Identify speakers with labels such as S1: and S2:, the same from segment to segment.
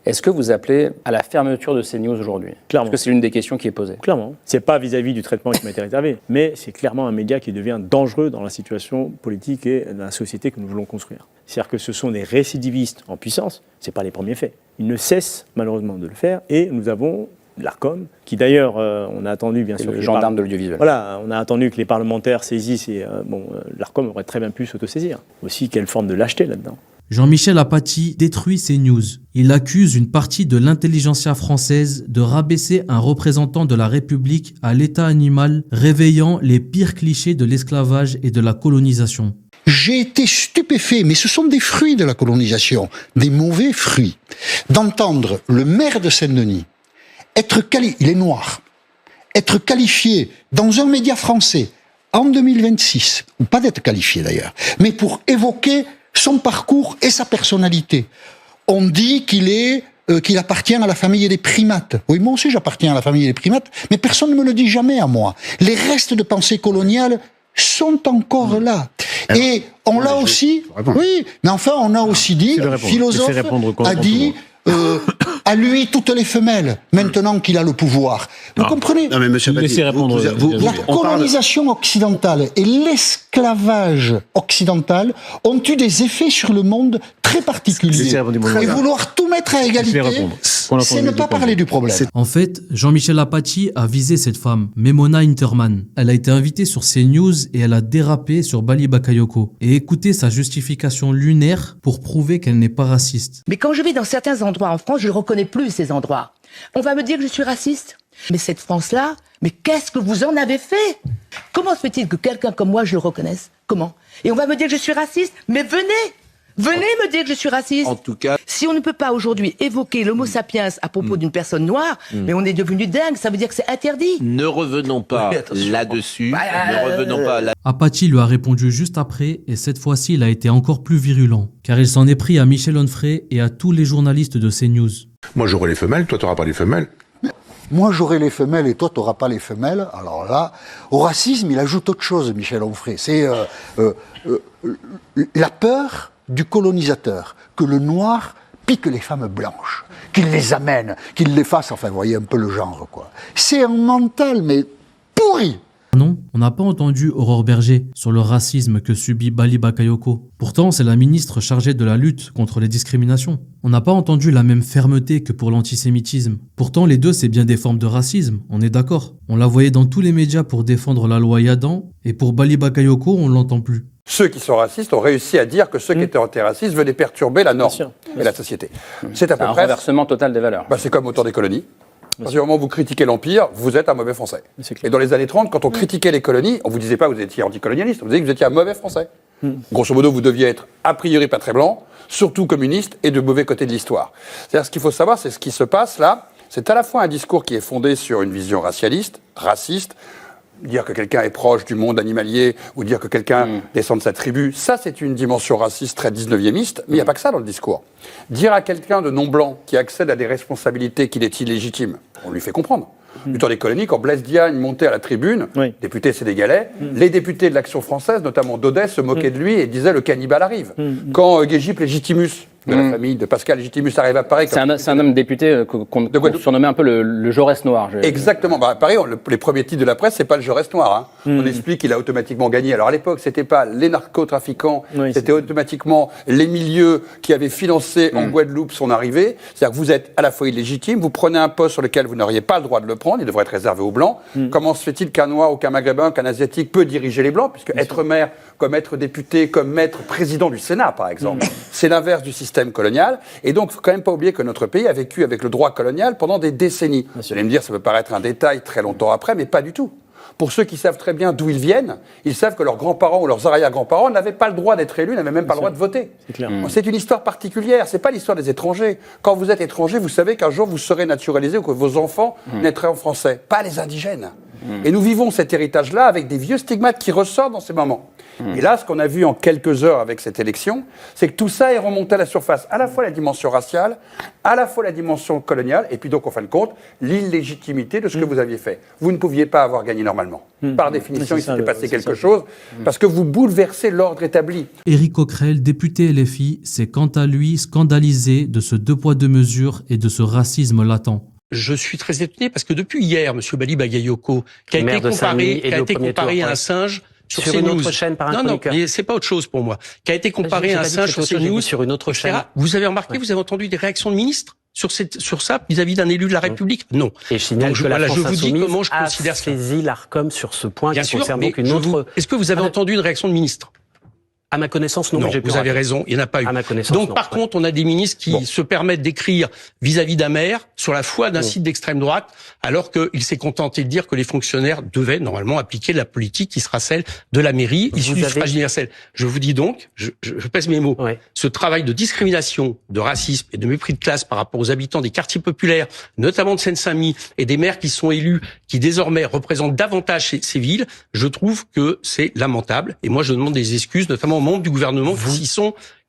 S1: Est-ce que vous appelez à la fermeture de CNews aujourd'hui ?
S2: Clairement.
S1: Parce que c'est l'une des questions qui est posée.
S2: Clairement. C'est pas vis-à-vis du traitement qui m'a été réservé, mais c'est clairement un média qui devient dangereux dans la situation politique et dans la société que nous voulons construire. C'est-à-dire que ce sont des récidivistes en puissance, c'est pas les premiers faits. Ils ne cessent malheureusement de le faire et nous avons l'Arcom, qui d'ailleurs, on a attendu bien sûr...
S1: le gendarme de l'audiovisuel.
S2: Voilà, on a attendu que les parlementaires saisissent et l'Arcom aurait très bien pu s'autosaisir. Aussi, quelle forme de lâcheté là-dedans.
S3: Jean-Michel Apathy détruit CNews. Il accuse une partie de l'intelligentsia française de rabaisser un représentant de la République à l'état animal, réveillant les pires clichés de l'esclavage et de la colonisation.
S4: J'ai été stupéfait, mais ce sont des fruits de la colonisation, des mauvais fruits, d'entendre le maire de Saint-Denis il est noir, être qualifié dans un média français en 2026, ou pas d'être qualifié d'ailleurs, mais pour évoquer son parcours et sa personnalité. On dit qu'il appartient à la famille des primates. Oui, moi aussi j'appartiens à la famille des primates, mais personne ne me le dit jamais à moi. Les restes de pensée coloniale sont encore là. Et on l'a aussi... Oui, mais enfin on a aussi dit, le philosophe a dit... à lui toutes les femelles, maintenant qu'il a le pouvoir. Vous comprenez ?
S5: Non mais monsieur Apathy,
S4: la colonisation occidentale et l'esclavage occidental ont eu des effets sur le monde très particuliers. Et vouloir tout mettre à égalité, c'est ne pas parler du problème.
S3: En fait, Jean-Michel Apathy a visé cette femme, Memona Interman. Elle a été invitée sur CNews et elle a dérapé sur Bali Bakayoko. Et écoutez sa justification lunaire pour prouver qu'elle n'est pas raciste.
S6: Mais quand je vais dans certains endroits en France, je ne reconnais plus ces endroits. On va me dire que je suis raciste. Mais cette France-là, mais qu'est-ce que vous en avez fait ? Comment se fait-il que quelqu'un comme moi, je le reconnaisse ? Comment ? Et on va me dire que je suis raciste ? Mais venez me dire que je suis raciste.
S5: En tout cas,
S6: si on ne peut pas aujourd'hui évoquer l'homo sapiens à propos d'une personne noire, mais on est devenu dingue, ça veut dire que c'est interdit.
S5: ne revenons pas là-dessus. Ne revenons pas là.
S3: Apathy lui a répondu juste après et cette fois-ci il a été encore plus virulent car il s'en est pris à Michel Onfray et à tous les journalistes de CNews.
S7: Moi j'aurai les femelles, toi t'auras pas les femelles.
S4: Moi j'aurai les femelles et toi t'auras pas les femelles. Alors là, au racisme il ajoute autre chose, Michel Onfray. C'est la peur du colonisateur, que le noir pique les femmes blanches, qu'il les amène, qu'il les fasse, enfin vous voyez un peu le genre quoi. C'est un mental mais pourri.
S3: Non, on n'a pas entendu Aurore Berger sur le racisme que subit Bali Bakayoko. Pourtant, c'est la ministre chargée de la lutte contre les discriminations. On n'a pas entendu la même fermeté que pour l'antisémitisme. Pourtant, les deux, c'est bien des formes de racisme, on est d'accord. On la voyait dans tous les médias pour défendre la loi Yadan, et pour Bali Bakayoko, on l'entend plus.
S8: Ceux qui sont racistes ont réussi à dire que ceux qui étaient antiracistes venaient perturber la norme et la société. C'est à peu près...
S1: un renversement total des valeurs.
S8: C'est comme au temps des colonies. À partir du moment où vous critiquez l'Empire, vous êtes un mauvais Français. Et dans les années 30, quand on critiquait les colonies, on ne vous disait pas que vous étiez anticolonialiste, on vous disait que vous étiez un mauvais Français. Grosso modo, vous deviez être a priori pas très blanc, surtout communiste et de mauvais côté de l'histoire. C'est-à-dire, ce qu'il faut savoir, c'est ce qui se passe là. C'est à la fois un discours qui est fondé sur une vision racialiste, raciste, dire que quelqu'un est proche du monde animalier ou dire que quelqu'un descend de sa tribu, ça c'est une dimension raciste très 19e, mais il n'y a pas que ça dans le discours. Dire à quelqu'un de non-blanc qui accède à des responsabilités qu'il est illégitime, on lui fait comprendre. Du temps des colonies, quand Blaise Diagne montait à la tribune, député sénégalais, les députés de l'Action française, notamment Daudet, se moquaient de lui et disaient « le cannibale arrive ». Quand Gégip Légitimus, de la famille de Pascal Légitimus, arrive à Paris...
S1: C'est un homme député qu'on surnommait un peu le Jaurès noir.
S8: Exactement. À Paris, les premiers titres de la presse, c'est pas le Jaurès noir. On explique qu'il a automatiquement gagné. Alors à l'époque, c'était pas les narcotrafiquants, c'était automatiquement les milieux qui avaient financé en Guadeloupe son arrivée. C'est-à-dire que vous êtes à la fois illégitime, vous prenez un poste sur lequel vous n'auriez pas le droit de le prendre, il devrait être réservé aux Blancs. Comment se fait-il qu'un Noir ou qu'un Maghrébin, qu'un Asiatique peut diriger les Blancs, puisque être maire, comme être député, comme être président du Sénat, par exemple, c'est l'inverse du système colonial. Et donc, il ne faut quand même pas oublier que notre pays a vécu avec le droit colonial pendant des décennies. Vous allez me dire, ça peut paraître un détail très longtemps après, mais pas du tout. Pour ceux qui savent très bien d'où ils viennent, ils savent que leurs grands-parents ou leurs arrière-grands-parents n'avaient pas le droit d'être élus, n'avaient même pas le droit de voter. C'est une histoire particulière, c'est pas l'histoire des étrangers. Quand vous êtes étranger, vous savez qu'un jour vous serez naturalisé ou que vos enfants naîtraient en français. Pas les indigènes. Et nous vivons cet héritage-là avec des vieux stigmates qui ressortent dans ces moments. Et là, ce qu'on a vu en quelques heures avec cette élection, c'est que tout ça est remonté à la surface. À la fois la dimension raciale, à la fois la dimension coloniale, et puis donc, en fin de compte, l'illégitimité de ce que vous aviez fait. Vous ne pouviez pas avoir gagné normalement. Par définition, il s'était passé quelque chose, parce que vous bouleversez l'ordre établi.
S3: Éric Coquerel, député LFI, s'est quant à lui scandalisé de ce deux poids deux mesures et de ce racisme latent.
S9: Je suis très étonné parce que depuis hier, M. Bali Bagayoko, qui a été comparé à un singe sur CNews.
S10: Une autre chaîne par un chroniqueur.
S9: Non, c'est pas autre chose pour moi. Qui a été comparé à un singe sur CNews.
S10: Sur une autre chaîne.
S9: Vous avez remarqué, vous avez entendu des réactions de ministres sur ça vis-à-vis d'un élu de la République? Non.
S10: Et je signale que la France
S9: je vous dis
S10: Insoumise
S9: comment je
S10: a
S9: considère ça.
S10: saisi l'ARCOM sur ce point
S9: Bien
S10: qui
S9: sûr,
S10: concerne
S9: mais
S10: donc une autre...
S9: Est-ce que vous avez entendu une réaction de ministre?
S10: À ma connaissance, non.
S9: Non, vous avez raison, il n'y en a pas eu.
S10: À ma connaissance,
S9: Donc,
S10: non.
S9: par contre, on a des ministres qui se permettent d'écrire vis-à-vis d'un maire sur la foi d'un site d'extrême droite, alors qu'il s'est contenté de dire que les fonctionnaires devaient normalement appliquer la politique qui sera celle de la mairie, issue du suffrage universel. Je vous dis donc, je pèse mes mots, ce travail de discrimination, de racisme et de mépris de classe par rapport aux habitants des quartiers populaires, notamment de Seine-Saint-Denis, et des maires qui sont élus, qui désormais représentent davantage ces villes, je trouve que c'est lamentable. Et moi, je demande des excuses, notamment aux membres du gouvernement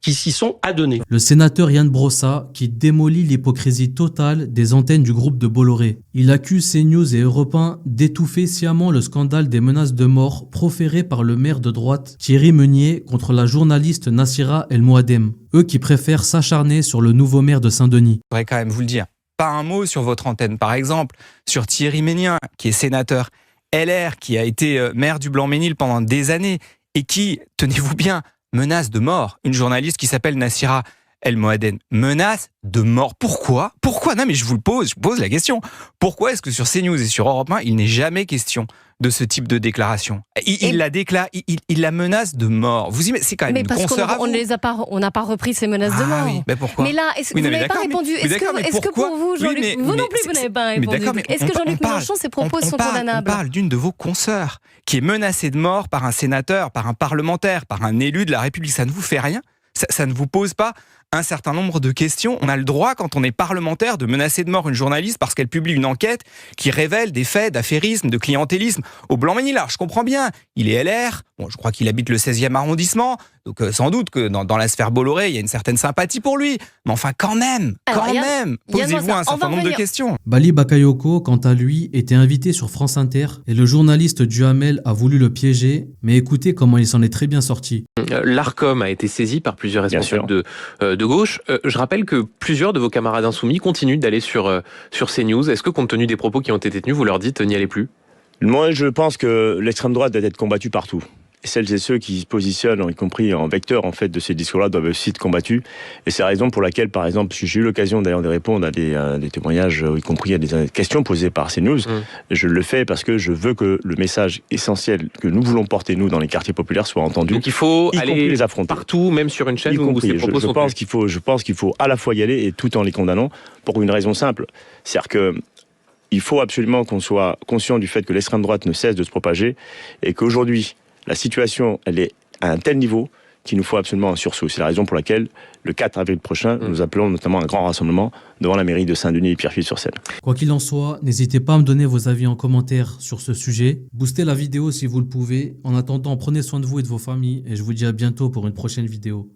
S9: qui s'y sont adonnés.
S3: Le sénateur Yann Brossa qui démolit l'hypocrisie totale des antennes du groupe de Bolloré. Il accuse CNews et Europe 1 d'étouffer sciemment le scandale des menaces de mort proférées par le maire de droite Thierry Meunier contre la journaliste Nassira El Moadem. Eux qui préfèrent s'acharner sur le nouveau maire de Saint-Denis.
S11: Je voudrais quand même vous le dire. Pas un mot sur votre antenne, par exemple, sur Thierry Meunier, qui est sénateur LR, qui a été maire du Blanc-Ménil pendant des années et qui, tenez-vous bien, menace de mort une journaliste qui s'appelle Nassira El Moadem. Menace de mort. Pourquoi ? Non mais je pose la question. Pourquoi est-ce que sur CNews et sur Europe 1, il n'est jamais question de ce type de déclaration ? Il la déclare, il la menace de mort. C'est quand même une consoeur à vous.
S12: On n'a pas repris ces menaces de mort.
S11: Oui, mais pourquoi ?
S12: Mais là, vous n'avez pas répondu. Est-ce que pour vous, Jean-Luc, vous non plus, vous n'avez pas répondu. Est-ce que Jean-Luc Mélenchon, ses propos sont condamnables ?
S11: On parle d'une de vos consoeurs qui est menacée de mort par un sénateur, par un parlementaire, par un élu de la République. Ça ne vous fait rien ? Ça ne vous pose pas un certain nombre de questions? On a le droit, quand on est parlementaire, de menacer de mort une journaliste parce qu'elle publie une enquête qui révèle des faits d'affairisme, de clientélisme au Blanc-Ménil. Alors, je comprends bien, il est LR, je crois qu'il habite le 16e arrondissement, donc sans doute que dans la sphère Bolloré, il y a une certaine sympathie pour lui. Mais enfin, quand même, posez-vous un certain nombre de questions.
S3: Bali Bakayoko, quant à lui, était invité sur France Inter et le journaliste Duhamel a voulu le piéger, mais écoutez comment il s'en est très bien sorti.
S13: L'ARCOM a été saisi par plusieurs responsables de gauche. Je rappelle que plusieurs de vos camarades insoumis continuent d'aller sur CNews. Est-ce que, compte tenu des propos qui ont été tenus, vous leur dites n'y allez plus ?
S2: Moi, je pense que l'extrême droite doit être combattue partout. Et celles et ceux qui se positionnent, y compris en vecteur en fait, de ces discours-là, doivent aussi être combattus. Et c'est la raison pour laquelle, par exemple, j'ai eu l'occasion d'ailleurs de répondre à des témoignages, y compris à des questions posées par CNews. Je le fais parce que je veux que le message essentiel que nous voulons porter, nous, dans les quartiers populaires, soit entendu.
S13: Donc il faut aller
S2: les affronter.
S13: Partout, même sur une chaîne où ces propos sont tenus.
S2: Je pense qu'il faut à la fois y aller et tout en les condamnant pour une raison simple. C'est-à-dire que il faut absolument qu'on soit conscient du fait que l'extrême droite ne cesse de se propager et qu'aujourd'hui, la situation, elle est à un tel niveau qu'il nous faut absolument un sursaut. C'est la raison pour laquelle, le 4 avril prochain, nous appelons notamment un grand rassemblement devant la mairie de Saint-Denis et Pierrefitte-sur-Seine.
S3: Quoi qu'il en soit, n'hésitez pas à me donner vos avis en commentaire sur ce sujet. Boostez la vidéo si vous le pouvez. En attendant, prenez soin de vous et de vos familles et je vous dis à bientôt pour une prochaine vidéo.